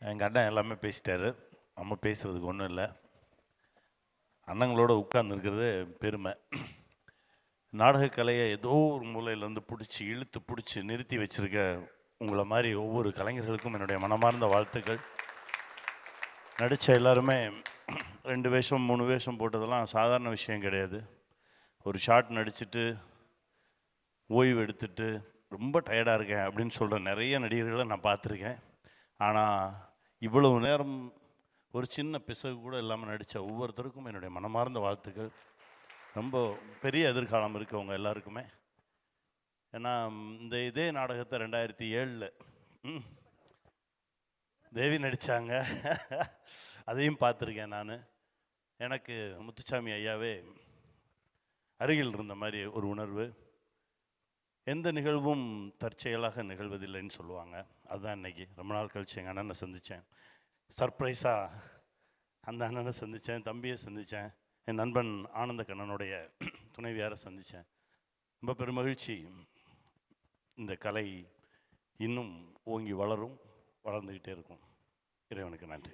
எங்கள் அண்ணன் எல்லாமே பேசிட்டாரு. நம்ம பேசுகிறதுக்கு ஒன்றும் இல்லை. அண்ணங்களோட உட்கார்ந்துருக்கிறது பெருமை. நாடகக்கலையை ஏதோ ஒரு மூலையிலேருந்து பிடிச்சி இழுத்து பிடிச்சி நிறுத்தி வச்சுருக்க உங்களை மாதிரி ஒவ்வொரு கலைஞர்களுக்கும் என்னுடைய மனமார்ந்த வாழ்த்துக்கள். நடித்த எல்லாருமே 2 வேஷம் 3 வேஷம் போட்டதெல்லாம் சாதாரண விஷயம் கிடையாது. ஒரு ஷார்ட் நடிச்சுட்டு ஓய்வு எடுத்துட்டு ரொம்ப டயர்டாக இருக்கேன் அப்படின்னு சொல்கிற நிறைய நடிகர்களை நான் பார்த்துருக்கேன். ஆனால் இவ்வளவு நேரம் ஒரு சின்ன பிசகு கூட இல்லாமல் நடித்த ஒவ்வொருத்தருக்கும் என்னுடைய மனமார்ந்த வாழ்த்துக்கள். ரொம்ப பெரிய எதிர்காலம் இருக்குது அவங்க எல்லாருக்குமே. ஏன்னா இதே நாடகத்தை 2007 தேவி நடித்தாங்க. அதையும் பார்த்துருக்கேன் நான். எனக்கு முத்துசாமி ஐயாவே அருகில் இருந்த மாதிரி ஒரு உணர்வு. எந்த நிகழ்வும் தற்செயலாக நிகழ்வதில்லைன்னு சொல்லுவாங்க. அதுதான் இன்றைக்கி ரொம்ப நாள் கழிச்சு எங்கள் அண்ணனை சந்தித்தேன். சர்ப்ரைஸாக அந்த அண்ணனை சந்தித்தேன், தம்பியை சந்தித்தேன், என் நண்பன் ஆனந்த கண்ணனுடைய துணைவியாரை சந்தித்தேன். ரொம்ப பெருமகிழ்ச்சி. இந்த கலை இன்னும் ஓங்கி வளரும், வளர்ந்துக்கிட்டே இருக்கும். இறைவனுக்கு நன்றி.